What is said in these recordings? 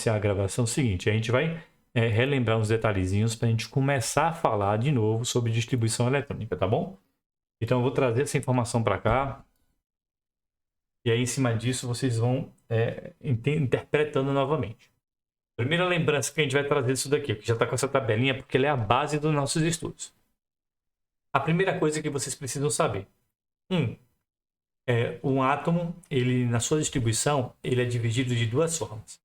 iniciar a gravação, é o seguinte, a gente vai relembrar uns detalhezinhos para a gente começar a falar de novo sobre distribuição eletrônica, tá bom? Então eu vou trazer essa informação para cá e aí em cima disso vocês vão interpretando novamente. Primeira lembrança que a gente vai trazer isso daqui, que já está com essa tabelinha, porque ela é a base dos nossos estudos. A primeira coisa que vocês precisam saber. Um átomo, ele na sua distribuição, ele é dividido de duas formas.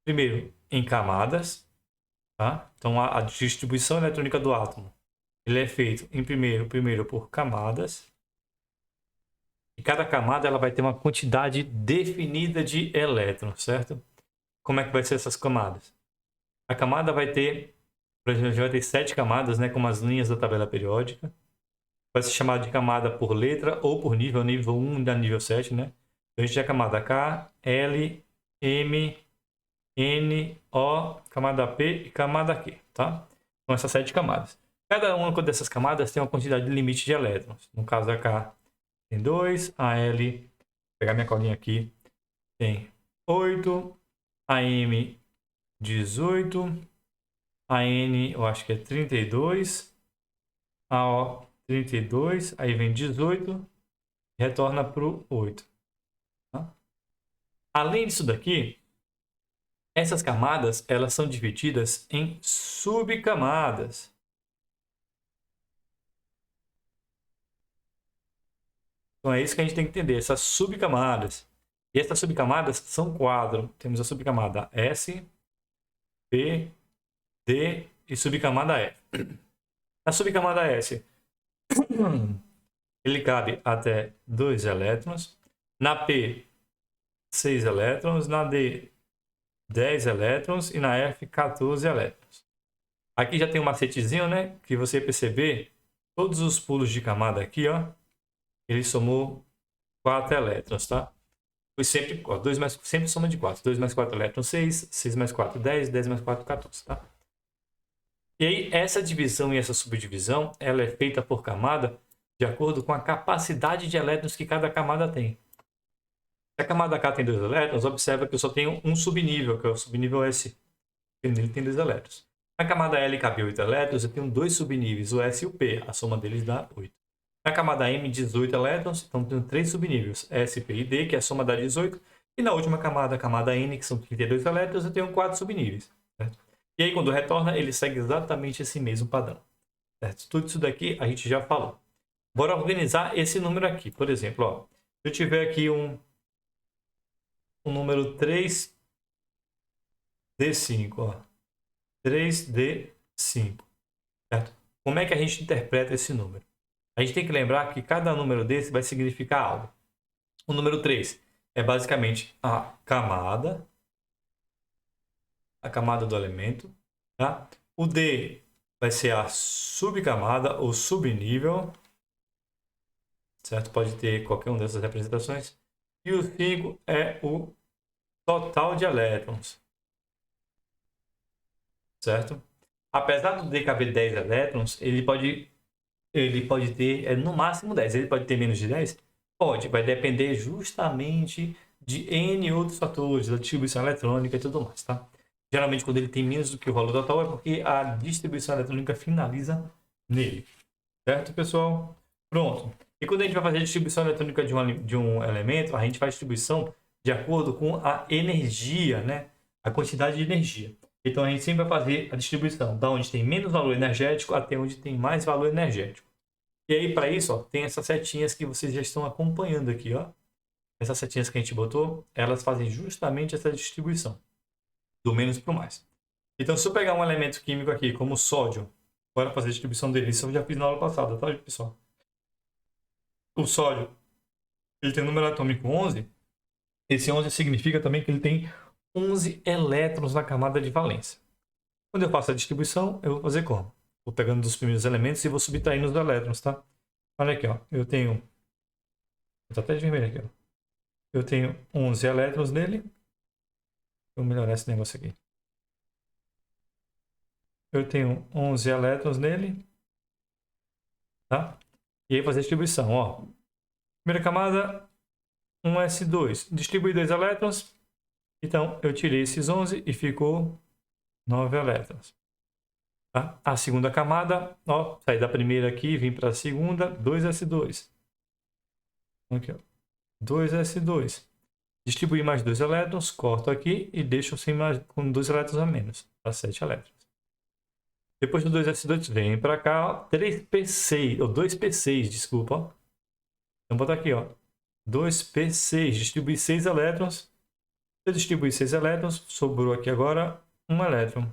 Primeiro, em camadas, tá? Então a distribuição eletrônica do átomo, ele é feito em primeiro por camadas. E cada camada ela vai ter uma quantidade definida de elétrons, certo? Como é que vai ser essas camadas? A camada vai ter, por exemplo, a gente vai ter 7 camadas, né, como as linhas da tabela periódica. Vai ser chamada de camada por letra ou por nível 1 da nível 7, né? Então a gente tem a camada K, L, M, N, O, camada P e camada Q, tá? São essas 7 camadas. Cada uma dessas camadas tem uma quantidade de limite de elétrons. No caso da K tem 2, a L, vou pegar minha colinha aqui, tem 8, a M 18, a N eu acho que é 32, a O 32, aí vem 18 e retorna para o 8. Tá? Além disso daqui, essas camadas elas são divididas em subcamadas. Então é isso que a gente tem que entender, essas subcamadas. E essas subcamadas são quadro. Temos a subcamada S, P, D e subcamada E. Na subcamada S, ele cabe até 2 elétrons. Na P, 6 elétrons. Na D, 10 elétrons. E na F, 14 elétrons. Aqui já tem um macetezinho, né? Que você perceber, todos os pulos de camada aqui, ó, ele somou 4 elétrons, tá? Foi sempre, ó, sempre soma de 4. 2 mais 4 elétrons, 6. 6 mais 4, 10. 10 mais 4, 14, tá? E aí, essa divisão e essa subdivisão, ela é feita por camada de acordo com a capacidade de elétrons que cada camada tem. Se a camada K tem 2 elétrons, observa que eu só tenho um subnível, que é o subnível S. Ele tem 2 elétrons. Na camada L cabe 8 elétrons, eu tenho 2 subníveis, o S e o P. A soma deles dá 8. Na camada M, 18 elétrons, então tenho 3 subníveis, S, P e D, que a soma dá 18. E na última camada, a camada N, que são 32 elétrons, eu tenho 4 subníveis. Certo? E aí, quando retorna, ele segue exatamente esse mesmo padrão. Certo? Tudo isso daqui a gente já falou. Bora organizar esse número aqui. Por exemplo, ó, se eu tiver aqui um número 3D5, ó, 3D5, certo? Como é que a gente interpreta esse número? A gente tem que lembrar que cada número desse vai significar algo. O número 3 é basicamente a camada do elemento, tá? O D vai ser a subcamada ou subnível, certo? Pode ter qualquer uma dessas representações. E o 5 é o total de elétrons, certo? Apesar do D caber 10 elétrons, ele pode ter no máximo 10. Ele pode ter menos de 10? Pode, vai depender justamente de N outros fatores, da distribuição eletrônica e tudo mais, tá? Geralmente, quando ele tem menos do que o valor total, é porque a distribuição eletrônica finaliza nele. Certo, pessoal? Pronto. E quando a gente vai fazer a distribuição eletrônica de um elemento, a gente faz distribuição de acordo com a energia, né? A quantidade de energia. Então, a gente sempre vai fazer a distribuição da onde tem menos valor energético até onde tem mais valor energético. E aí, para isso, ó, tem essas setinhas que vocês já estão acompanhando aqui, ó. Essas setinhas que a gente botou, elas fazem justamente essa distribuição, do menos para o mais. Então, se eu pegar um elemento químico aqui, como o sódio, bora fazer a distribuição dele. Isso eu já fiz na aula passada, tá, pessoal? O sódio, ele tem um número atômico 11. Esse 11 significa também que ele tem 11 elétrons na camada de valência. Quando eu faço a distribuição, eu vou fazer como? Vou pegando dos primeiros elementos e vou subtraindo os elétrons, tá? Olha aqui, ó. Eu tenho... Vou até de vermelho aqui, ó. Eu tenho 11 elétrons nele. Vou melhorar esse negócio aqui. Eu tenho 11 elétrons nele. Tá? E aí fazer a distribuição, ó. Primeira camada, 1s2. Distribui 2 elétrons. Então, eu tirei esses 11 e ficou 9 elétrons. Tá? A segunda camada, ó, saí da primeira aqui, vim para a segunda, 2s2. Aqui, ó, 2s2. Distribuir mais 2 elétrons, corto aqui e deixo sem mais, com 2 elétrons a menos, para 7 elétrons. Depois do 2s2, vem para cá, ó, 3p6, ou 2p6, desculpa. Ó. Então, botar aqui, ó, 2p6, distribuir 6 elétrons. Eu distribuí 6 elétrons, sobrou aqui agora 1 elétron.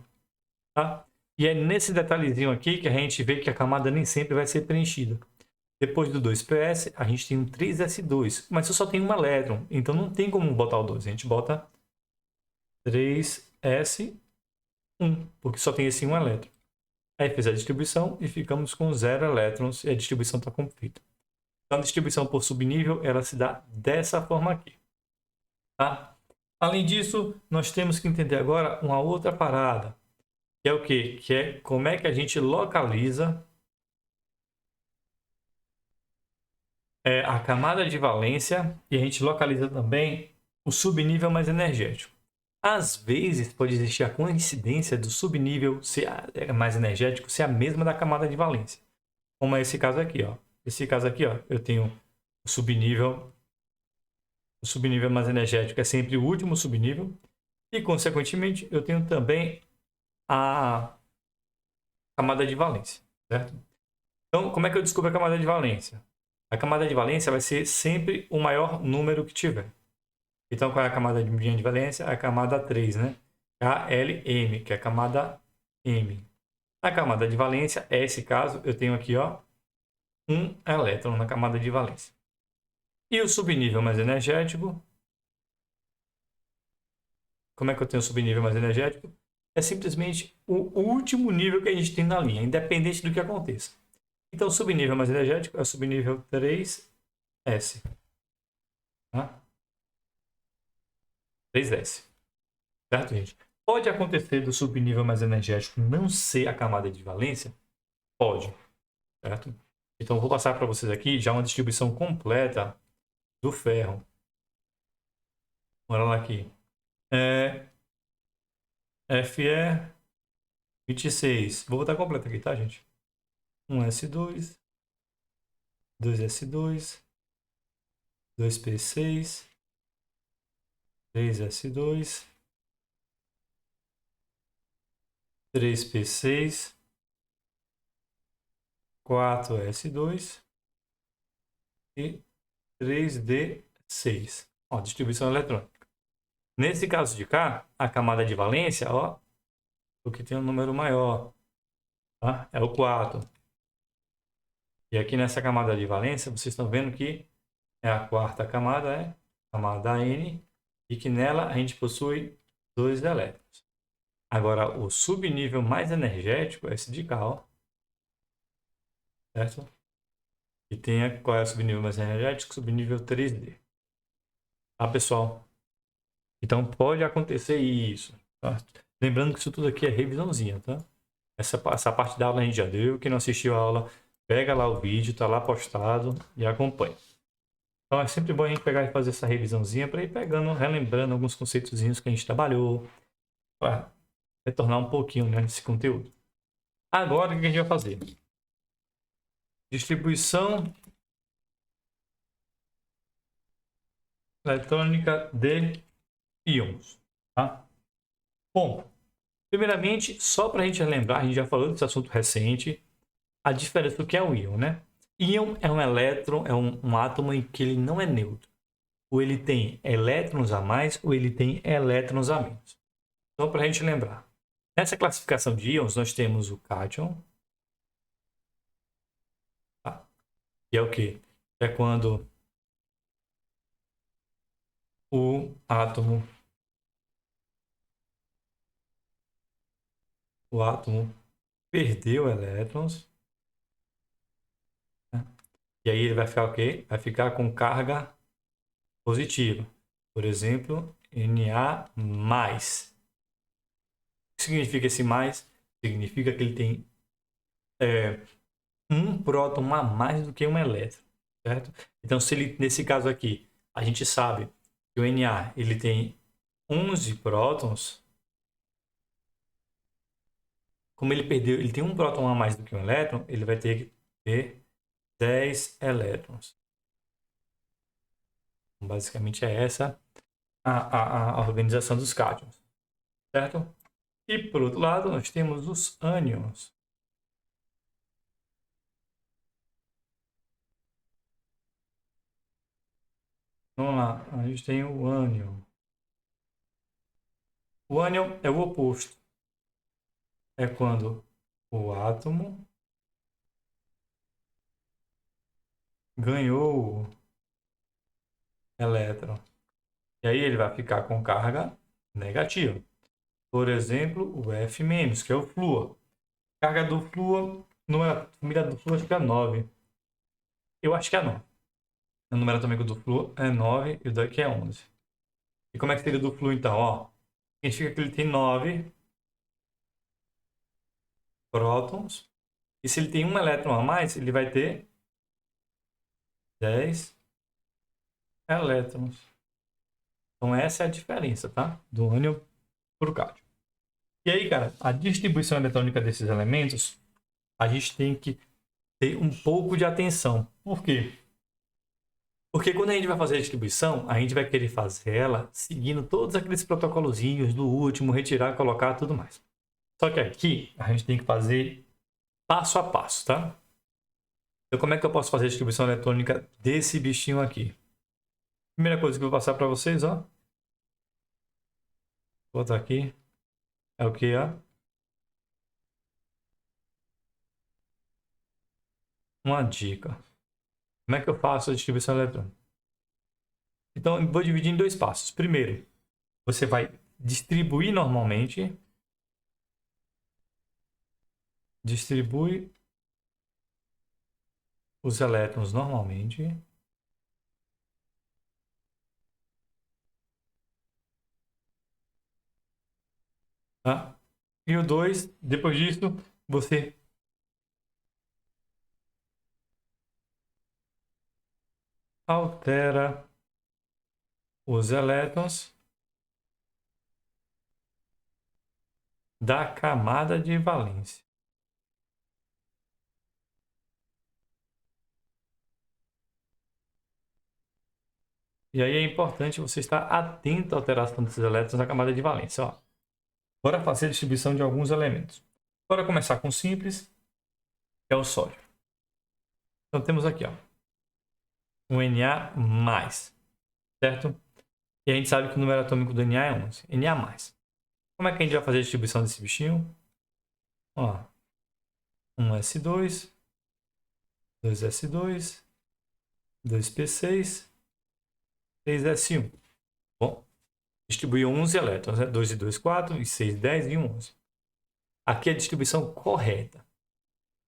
Tá? E é nesse detalhezinho aqui que a gente vê que a camada nem sempre vai ser preenchida. Depois do 2ps, a gente tem um 3s2, mas eu só tenho um elétron, então não tem como botar o 2. A gente bota 3s1, porque só tem esse um elétron. Aí fez a distribuição e ficamos com 0 elétrons e a distribuição está completa. Então a distribuição por subnível ela se dá dessa forma aqui. Tá? Além disso, nós temos que entender agora uma outra parada, que é o quê? Que é como é que a gente localiza a camada de valência e a gente localiza também o subnível mais energético. Às vezes pode existir a coincidência do subnível ser mais energético ser a mesma da camada de valência. Como é esse caso aqui, ó. Esse caso aqui, ó, eu tenho o subnível mais energético é sempre o último subnível e, consequentemente, eu tenho também a camada de valência, certo? Então, como é que eu descubro a camada de valência? A camada de valência vai ser sempre o maior número que tiver. Então, qual é a camada de valência? A camada 3, né? KLM, que é a camada M. A camada de valência, esse caso, eu tenho aqui, ó, um elétron na camada de valência. E o subnível mais energético, como é que eu tenho o subnível mais energético? É simplesmente o último nível que a gente tem na linha, independente do que aconteça. Então, o subnível mais energético é o subnível 3S. Tá? 3S. Certo, gente? Pode acontecer do subnível mais energético não ser a camada de valência? Pode. Certo? Então, vou passar para vocês aqui já uma distribuição completa do ferro. Bora lá aqui. Fe26. Vou botar completo aqui, tá, gente? 1s2, 2s2, 2p6, 3s2, 3p6, 4s2 e 3d6. Ó, distribuição eletrônica. Nesse caso de cá, a camada de valência, ó, o que tem um número maior, tá? É o 4. E aqui nessa camada de valência, vocês estão vendo que é a quarta camada, né? Camada N, e que nela a gente possui 2 elétrons. Agora, o subnível mais energético é esse de cá, ó. Certo? E tem qual é o subnível mais energético? Subnível 3D. Tá, pessoal? Então, pode acontecer isso. Tá? Lembrando que isso tudo aqui é revisãozinha, tá? Essa parte da aula a gente já deu. Quem não assistiu a aula, pega lá o vídeo, tá lá postado e acompanha. Então, é sempre bom a gente pegar e fazer essa revisãozinha para ir pegando, relembrando alguns conceitozinhos que a gente trabalhou, para retornar um pouquinho, né, desse conteúdo. Agora, o que a gente vai fazer? Distribuição eletrônica de íons. Tá? Bom, primeiramente, só para a gente lembrar, a gente já falou desse assunto recente, a diferença do que é um íon, né? Íon é um elétron, é um átomo em que ele não é neutro. Ou ele tem elétrons a mais, ou ele tem elétrons a menos. Então, para a gente lembrar, nessa classificação de íons, nós temos o cátion, tá? Que é o quê? É quando o átomo perdeu elétrons, né? E aí ele vai ficar o quê? Vai ficar com carga positiva. Por exemplo, Na+. O que significa esse mais? Significa que ele tem um próton a mais do que um elétron, certo? Então, se ele, nesse caso aqui, a gente sabe que o Na ele tem 11 prótons, como ele tem um próton a mais do que um elétron, ele vai ter que ter 10 elétrons. Basicamente é essa a organização dos cátions, certo? E por outro lado, nós temos os ânions. Vamos lá, a gente tem o ânion. O ânion é o oposto. É quando o átomo ganhou elétron. E aí ele vai ficar com carga negativa. Por exemplo, o F-, que é o flúor. Carga do flúor, a família do flúor acho que é 9. Eu acho que é 9. O número atômico do flúor é 9 e o daqui é 11. E como é que seria do flúor então? Ó, significa que ele tem 9 prótons. E se ele tem um elétron a mais, ele vai ter 10 elétrons. Então essa é a diferença, tá? Do ânion para o cátion. E aí, cara, a distribuição eletrônica desses elementos, a gente tem que ter um pouco de atenção. Por quê? Porque quando a gente vai fazer a distribuição, a gente vai querer fazer ela seguindo todos aqueles protocolozinhos do último, retirar, colocar, tudo mais. Só que aqui a gente tem que fazer passo a passo, tá? Então como é que eu posso fazer a distribuição eletrônica desse bichinho aqui? Primeira coisa que eu vou passar para vocês, ó. Vou botar aqui. É o que, ó? Uma dica. Como é que eu faço a distribuição eletrônica? Então, eu vou dividir em dois passos. Primeiro, você vai distribuir normalmente. Distribui os elétrons normalmente. Tá? E o 2, depois disso, você altera os elétrons da camada de valência. E aí é importante você estar atento à alteração desses elétrons na camada de valência. Ó. Bora fazer a distribuição de alguns elementos. Bora começar com o simples, que é o sódio. Então temos aqui, ó, um Na+, certo? E a gente sabe que o número atômico do Na é 11. Na+. Como é que a gente vai fazer a distribuição desse bichinho? Ó, um S2, 2S2, 2P6, 3S1. Bom, distribuiu 11 elétrons, né? 2 e 2, 4, e 6, 10 e 11. Aqui é a distribuição correta.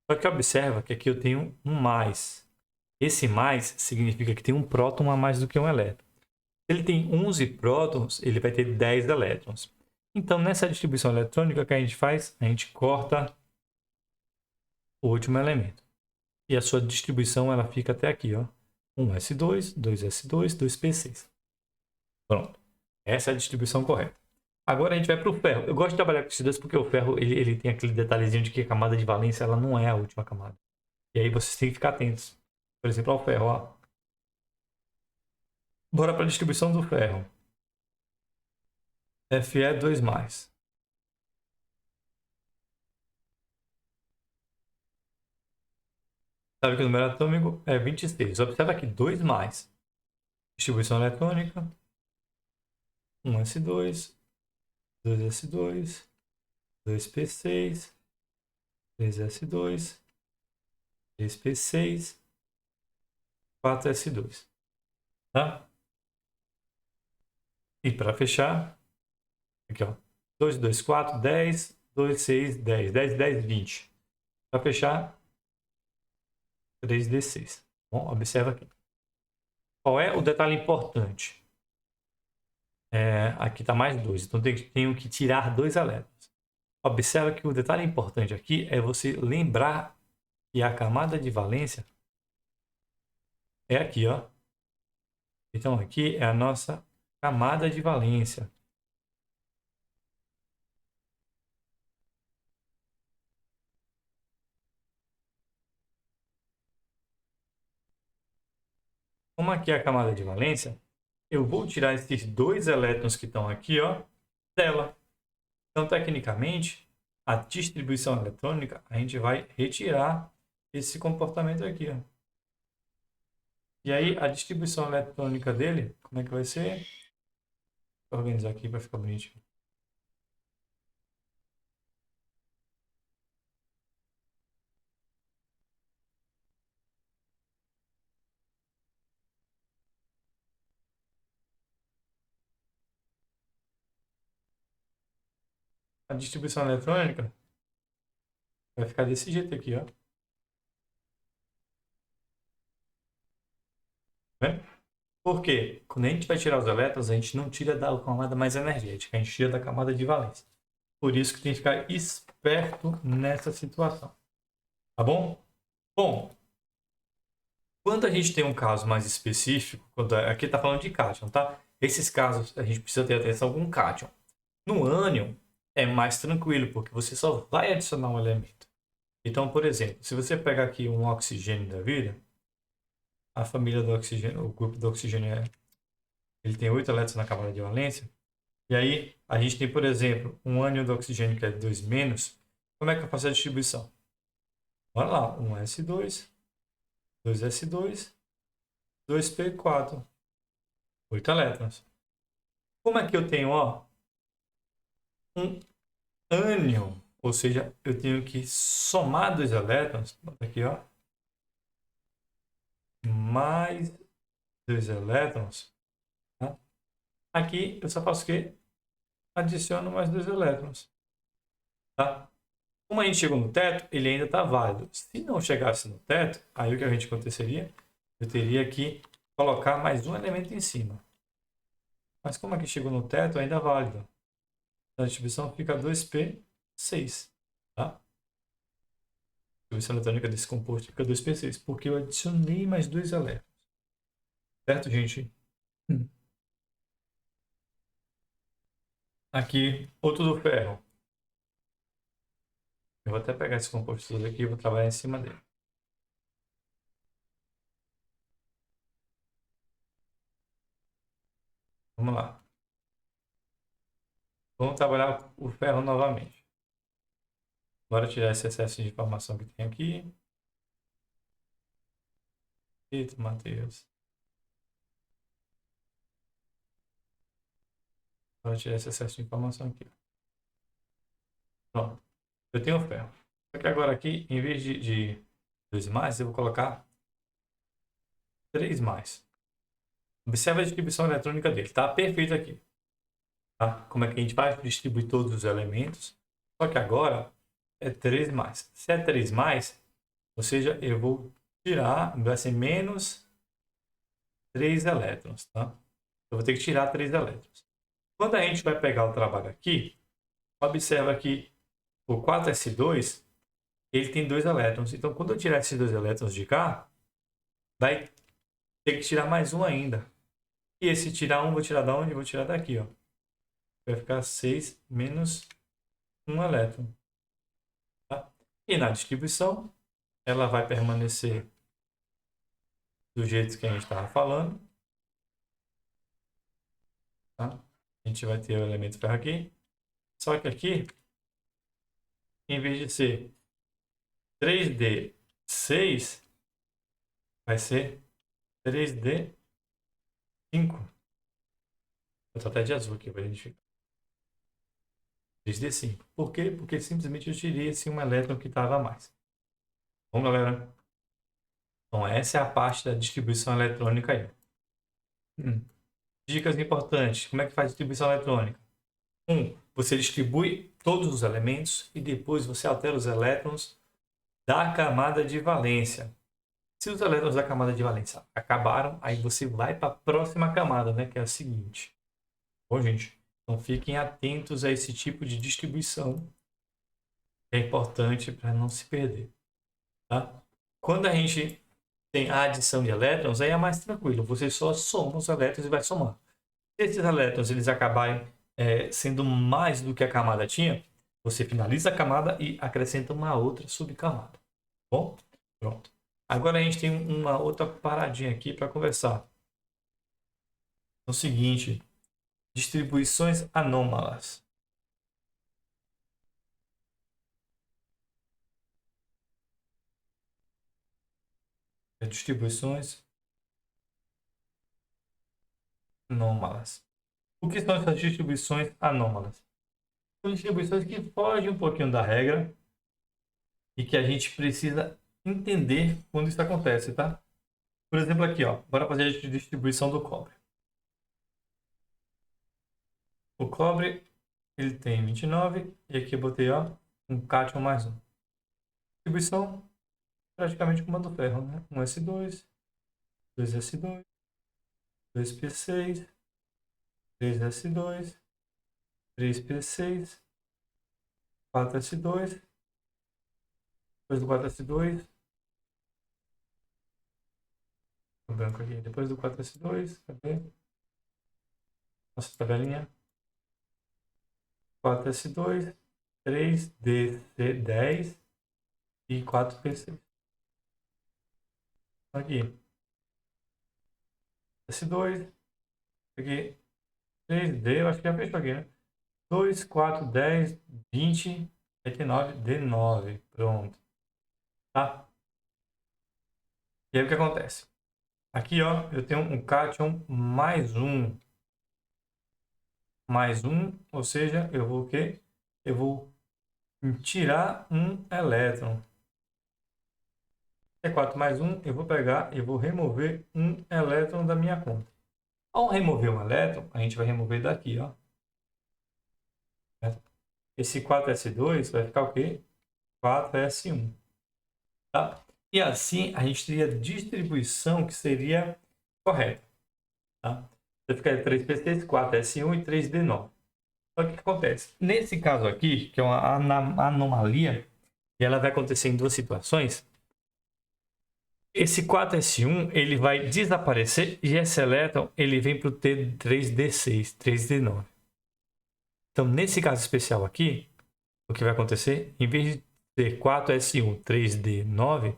Só que observa que aqui eu tenho um mais. Esse mais significa que tem um próton a mais do que um elétron. Se ele tem 11 prótons, ele vai ter 10 elétrons. Então, nessa distribuição eletrônica, o que a gente faz? A gente corta o último elemento. E a sua distribuição ela fica até aqui, ó. 1s2, 2s2, 2p6. Pronto. Essa é a distribuição correta. Agora a gente vai para o ferro. Eu gosto de trabalhar com esses dois porque o ferro ele tem aquele detalhezinho de que a camada de valência ela não é a última camada. E aí vocês têm que ficar atentos. Por exemplo, ao ferro. Ó. Bora para a distribuição do ferro. Fe2+. Sabe que o número atômico é 26. Observa aqui, 2+. Distribuição eletrônica. 1s2, 2s2, 2p6, 3s2, 3p6, 4s2. Tá? E para fechar, aqui ó, 2, 2, 4, 10, 2, 6, 10, 10, 10, 20. Para fechar, 3d6. Bom, observa aqui. Qual é o detalhe importante? Aqui está mais 2, então tenho que tirar 2 elétrons. Observa que o detalhe importante aqui é você lembrar que a camada de valência é aqui, ó. Então aqui é a nossa camada de valência. Como aqui é a camada de valência, eu vou tirar esses 2 elétrons que estão aqui, ó, dela. Então, tecnicamente, a distribuição eletrônica, a gente vai retirar esse comportamento aqui, ó. E aí, a distribuição eletrônica dele, como é que vai ser? Vou organizar aqui para ficar bonitinho. A distribuição eletrônica vai ficar desse jeito aqui, ó. Tá vendo? Por quê? Quando a gente vai tirar os elétrons, a gente não tira da camada mais energética, a gente tira da camada de valência. Por isso que tem que ficar esperto nessa situação. Tá bom? Bom, quando a gente tem um caso mais específico, aqui está falando de cátion, tá? Esses casos a gente precisa ter atenção com cátion. No ânion é mais tranquilo, porque você só vai adicionar um elemento. Então, por exemplo, se você pegar aqui um oxigênio da vida, a família do oxigênio, o grupo do oxigênio ele tem 8 elétrons na camada de valência. E aí a gente tem, por exemplo, um ânion do oxigênio que é 2-. Como é que eu faço a distribuição? Bora lá, 1s2, 2s2, 2p4, 8 elétrons. Como é que eu tenho, ó, um ânion, ou seja, eu tenho que somar 2 elétrons, aqui, ó, mais 2 elétrons, tá? Aqui eu só faço o quê? Adiciono mais 2 elétrons, tá? Como a gente chegou no teto, ele ainda está válido. Se não chegasse no teto, aí o que a gente aconteceria? Eu teria que colocar mais um elemento em cima. Mas como aqui chegou no teto, ainda é válido. A distribuição fica 2p6, tá? A distribuição eletrônica desse composto fica 2p6, porque eu adicionei mais 2 elétrons. Certo, gente? Aqui, outro do ferro. Eu vou até pegar esse composto todo aqui e vou trabalhar em cima dele. Vamos lá. Vamos trabalhar o ferro novamente. Bora tirar esse excesso de informação que tem aqui. Eita, Matheus. Bora tirar esse excesso de informação aqui. Pronto. Eu tenho ferro. Só que agora aqui, em vez de 2+, eu vou colocar 3+. Observe a distribuição eletrônica dele. Tá perfeito aqui. Tá? Como é que a gente vai distribuir todos os elementos. Só que agora é 3+. Se é 3+, ou seja, eu vou tirar, vai ser menos 3 elétrons. Tá? Eu vou ter que tirar 3 elétrons. Quando a gente vai pegar o trabalho aqui, observa que o 4s2 ele tem 2 elétrons. Então, quando eu tirar esses 2 elétrons de cá, vai ter que tirar mais um ainda. E esse tirar um, vou tirar da onde? Vou tirar daqui, ó. Vai ficar 6 menos 1 elétron. Tá? E na distribuição, ela vai permanecer do jeito que a gente estava falando. Tá? A gente vai ter o elemento ferro aqui. Só que aqui, em vez de ser 3d6, vai ser 3d5. Eu estou até de azul aqui para identificar. 3d5. Por quê? Porque simplesmente eu tirei esse um elétron que estava a mais. Bom, galera? Então, essa é a parte da distribuição eletrônica aí. Dicas importantes. Como é que faz distribuição eletrônica? Você distribui todos os elementos e depois você altera os elétrons da camada de valência. Se os elétrons da camada de valência acabaram, aí você vai para a próxima camada, né, que é a seguinte. Bom, gente, então fiquem atentos a esse tipo de distribuição. É importante para não se perder. Tá? Quando a gente tem a adição de elétrons, aí é mais tranquilo. Você só soma os elétrons e vai somar. Se esses elétrons eles acabarem sendo mais do que a camada tinha, você finaliza a camada e acrescenta uma outra subcamada. Bom? Pronto. Agora a gente tem uma outra paradinha aqui para conversar. É o seguinte, distribuições anômalas. Distribuições anômalas. O que são essas distribuições anômalas? São distribuições que fogem um pouquinho da regra e que a gente precisa entender quando isso acontece, tá? Por exemplo, aqui, ó, bora fazer a distribuição do cobre. O cobre, ele tem 29 e aqui eu botei, ó, um cátion mais um. Distribuição praticamente como a do ferro, né? Um S2, 2S2, 2P6, 3S2, 3P6, 4S2, depois do 4S2, o branco aqui, depois do 4S2, cadê? Nossa tabelinha. 4S2, 3DC10 e 4P6. Aqui, S2, aqui, 3D, eu acho que já fechou aqui, né? 2, 4, 10, 20, 89, D9. Pronto. Tá? E aí o que acontece? Aqui, ó, eu tenho um cátion mais um. Mais um, ou seja, eu vou o quê? Eu vou tirar um elétron. E4 mais um, eu vou pegar e vou remover um elétron da minha conta. Ao remover um elétron, a gente vai remover daqui, ó. Esse 4s2 vai ficar o quê? 4s1. Tá? E assim a gente teria a distribuição que seria correta. Tá? Vai ficar 3p6, 4s1 e 3d9. Só que o que acontece? Nesse caso aqui, que é uma anomalia, e ela vai acontecer em duas situações, esse 4s1 ele vai desaparecer e esse elétron ele vem para o T3d6, 3d9. Então, nesse caso especial aqui, o que vai acontecer? Em vez de ser 4s1, 3d9,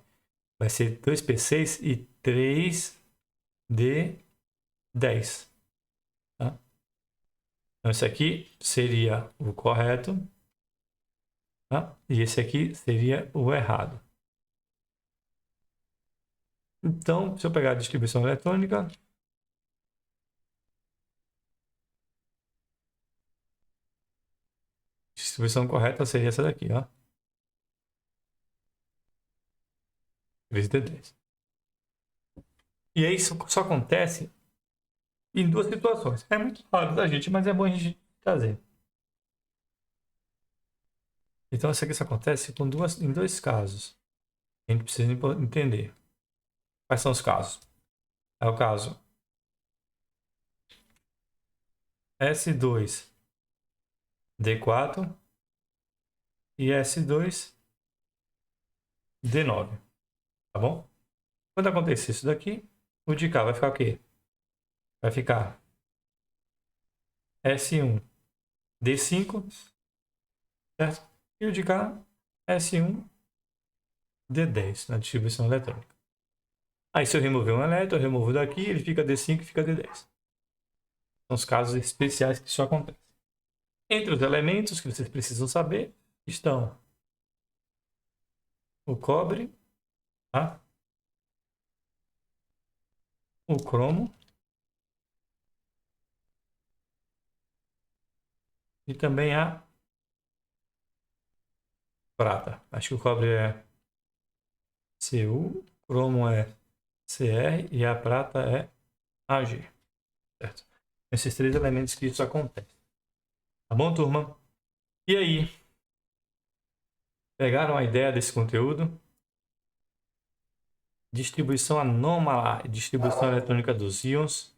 vai ser 2p6 e 3d10. Tá? Então, esse aqui seria o correto. Tá? E esse aqui seria o errado. Então, se eu pegar a distribuição eletrônica, a distribuição correta seria essa daqui, ó. 3D10. E aí isso só acontece em duas situações. É muito raro da gente, mas é bom a gente trazer. Então, isso aqui só acontece em dois casos. A gente precisa entender. Quais são os casos? É o caso S2, D4 e S2, D9. Tá bom? Quando acontecer isso daqui, o de cá vai ficar o quê? Vai ficar S1, D5, certo? E o de cá, S1, D10, na distribuição eletrônica. Aí se eu remover um elétron, eu removo daqui, ele fica D5 e fica D10. São os casos especiais que isso acontece. Entre os elementos que vocês precisam saber estão o cobre, tá? O cromo e também a prata. Acho que o cobre é Cu, o cromo é Cr e a prata é Ag. Certo? Esses três elementos que isso acontece. Tá bom, turma? E aí? Pegaram a ideia desse conteúdo? Distribuição anômala, distribuição eletrônica dos íons.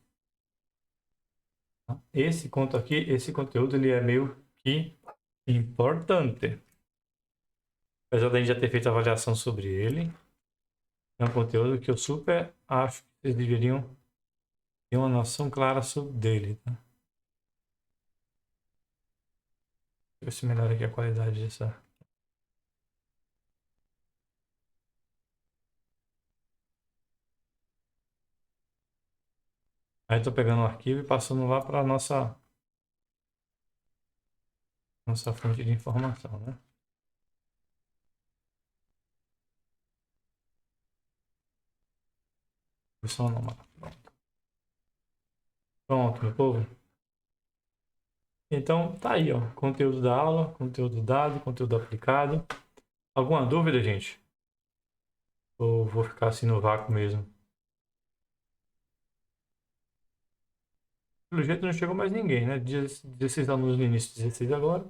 Esse conteúdo ele é meio que importante. Apesar da gente já ter feito a avaliação sobre ele, é um conteúdo que eu super acho que vocês deveriam ter uma noção clara sobre dele. Tá? Deixa eu ver se melhora aqui a qualidade dessa. Aí estou pegando o arquivo e passando lá para a nossa fonte de informação, né? Posição anômala. Pronto, meu povo. Então, tá aí, ó. Conteúdo da aula, conteúdo dado, conteúdo aplicado. Alguma dúvida, gente? Ou vou ficar assim no vácuo mesmo? Pelo jeito não chegou mais ninguém, né? 16 alunos no início, 16 agora.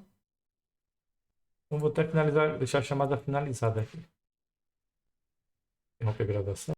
Então vou até finalizar, deixar a chamada finalizada aqui. Interromper a gravação.